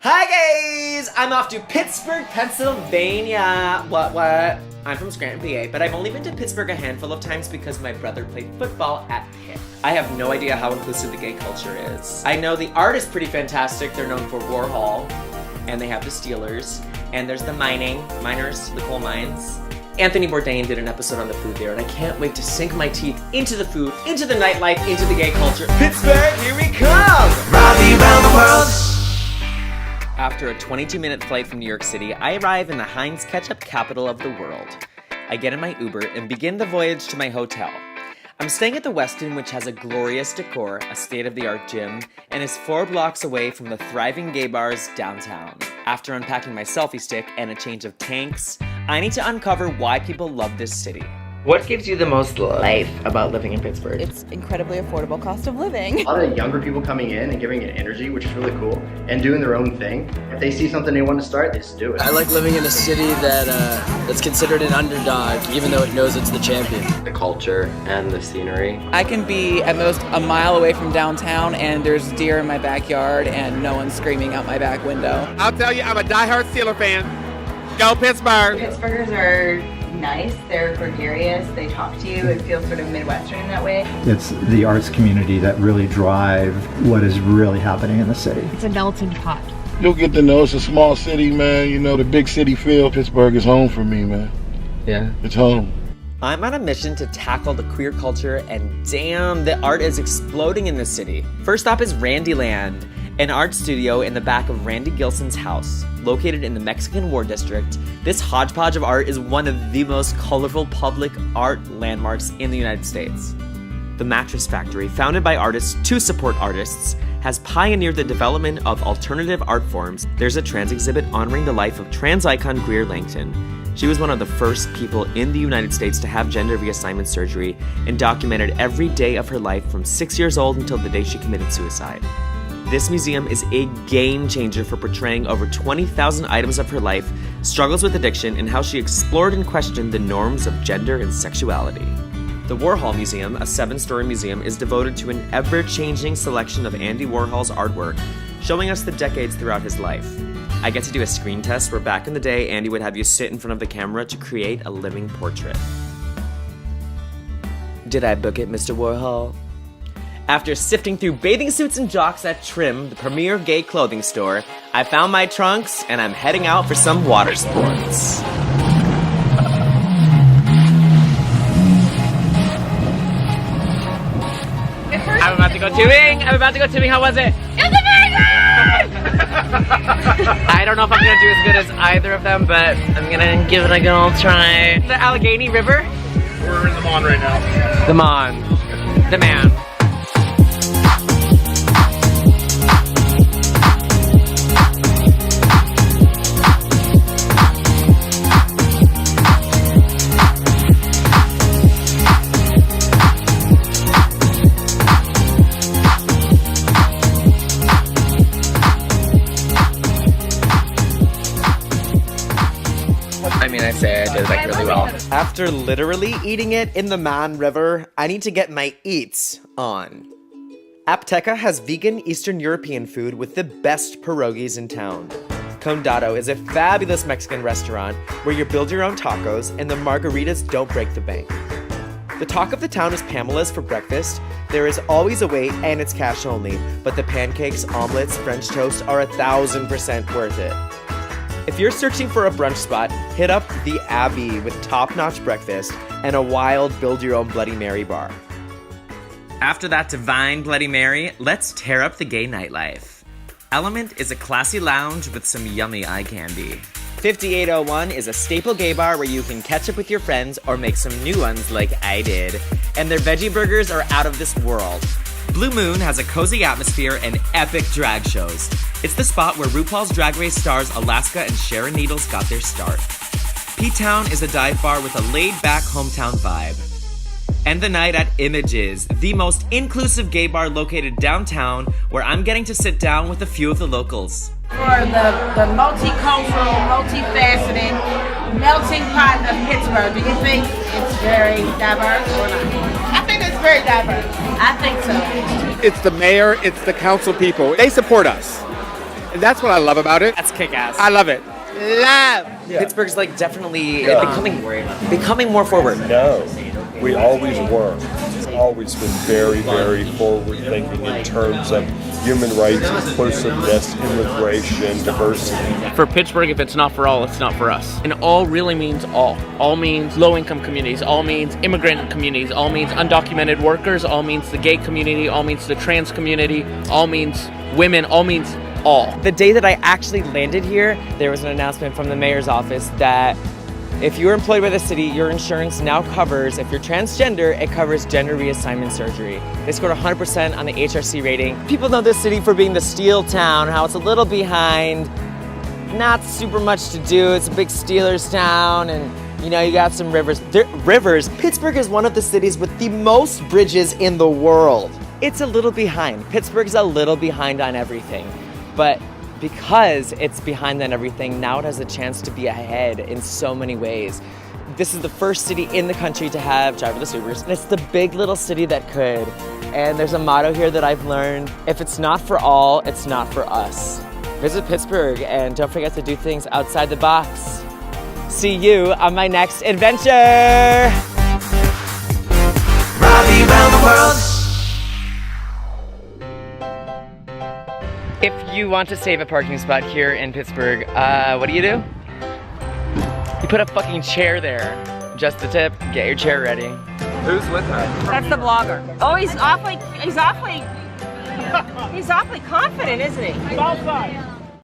Hi guys! I'm off to Pittsburgh, Pennsylvania. What? I'm from Scranton, PA, but I've only been to Pittsburgh a handful of times because my brother played football at Pitt. I have no idea how inclusive the gay culture is. I know the art is pretty fantastic. They're known for Warhol, and they have the Steelers, and there's the miners, the coal mines. Anthony Bourdain did an episode on the food there, and I can't wait to sink my teeth into the food, into the nightlife, into the gay culture. Pittsburgh, here we come! Ravi Round The World! After a 22-minute flight from New York City, I arrive in the Heinz ketchup capital of the world. I get in my Uber and begin the voyage to my hotel. I'm staying at the Westin, which has a glorious decor, a state-of-the-art gym, and is 4 blocks away from the thriving gay bars downtown. After unpacking my selfie stick and a change of tanks, I need to uncover why people love this city. What gives you the most life about living in Pittsburgh? It's incredibly affordable cost of living. A lot of younger people coming in and giving it energy, which is really cool, and doing their own thing. If they see something they want to start, they just do it. I like living in a city that's considered an underdog, even though it knows it's the champion. The culture and the scenery. I can be at most a mile away from downtown and there's deer in my backyard and no one's screaming out my back window. I'll tell you, I'm a diehard Steeler fan. Go Pittsburgh! Pittsburghers are nice, they're gregarious, they talk to you, it feels sort of Midwestern in that way. It's the arts community that really drive what is really happening in the city. It's a melting pot. You'll get to know it's a small city, man. You know, the big city feel. Pittsburgh is home for me, man. Yeah. It's home. I'm on a mission to tackle the queer culture, and damn, the art is exploding in the city. First stop is Randyland, an art studio in the back of Randy Gilson's house. Located in the Mexican War District, this hodgepodge of art is one of the most colorful public art landmarks in the United States. The Mattress Factory, founded by artists to support artists, has pioneered the development of alternative art forms. There's a trans exhibit honoring the life of trans icon Greer Langton. She was one of the first people in the United States to have gender reassignment surgery and documented every day of her life from 6 years old until the day she committed suicide. This museum is a game changer for portraying over 20,000 items of her life, struggles with addiction, and how she explored and questioned the norms of gender and sexuality. The Warhol Museum, a 7-story museum, is devoted to an ever-changing selection of Andy Warhol's artwork, showing us the decades throughout his life. I get to do a screen test where back in the day, Andy would have you sit in front of the camera to create a living portrait. Did I book it, Mr. Warhol? After sifting through bathing suits and jocks at Trim, the premier gay clothing store, I found my trunks and I'm heading out for some water sports. I'm about to go tubing. How was it? It was amazing! I don't know if I'm going to do as good as either of them, but I'm going to give it a good old try. The Allegheny River? We're in the Mon right now. The Mon. The man. I mean, I say I did like really well. After literally eating it in the Man River, I need to get my eats on. Apteca has vegan Eastern European food with the best pierogies in town. Condado is a fabulous Mexican restaurant where you build your own tacos and the margaritas don't break the bank. The talk of the town is Pamela's for breakfast. There is always a wait and it's cash only, but the pancakes, omelets, French toast are 1,000% worth it. If you're searching for a brunch spot, hit up the Abbey with top-notch breakfast and a wild build-your-own Bloody Mary bar. After that divine Bloody Mary, let's tear up the gay nightlife. Element is a classy lounge with some yummy eye candy. 5801 is a staple gay bar where you can catch up with your friends or make some new ones like I did. And their veggie burgers are out of this world. Blue Moon has a cozy atmosphere and epic drag shows. It's the spot where RuPaul's Drag Race stars Alaska and Sharon Needles got their start. P-Town is a dive bar with a laid-back hometown vibe. End the night at Images, the most inclusive gay bar located downtown, where I'm getting to sit down with a few of the locals. For the multicultural, multifaceted, melting pot of Pittsburgh, do you think it's very diverse or not? I think it's very diverse. I think so. It's the mayor, it's the council people. They support us. And that's what I love about it. That's kick-ass. I love it. Love! Pittsburgh's like definitely becoming more forward. No, we always were. Always been very, very forward-thinking in terms of human rights, inclusiveness, immigration, diversity. For Pittsburgh, if it's not for all, it's not for us. And all really means all. All means low-income communities. All means immigrant communities. All means undocumented workers. All means the gay community. All means the trans community. All means women. All means all. The day that I actually landed here, there was an announcement from the mayor's office that if you're employed by the city, your insurance now covers, if you're transgender, it covers gender reassignment surgery. They scored 100% on the HRC rating. People know this city for being the steel town, how it's a little behind, not super much to do. It's a big Steelers town, and you know, you got some rivers. Pittsburgh is one of the cities with the most bridges in the world. It's a little behind. Pittsburgh's a little behind on everything, but because it's behind on everything, now it has a chance to be ahead in so many ways. This is the first city in the country to have driverless Ubers, and it's the big little city that could. And there's a motto here that I've learned: if it's not for all, it's not for us. Visit Pittsburgh, and don't forget to do things outside the box. See you on my next adventure! Ravi Round the World! If you want to save a parking spot here in Pittsburgh, what do? You put a fucking chair there. Just the tip, get your chair ready. Who's with her? That's the blogger. Oh, he's awfully confident, isn't he? He's all sides.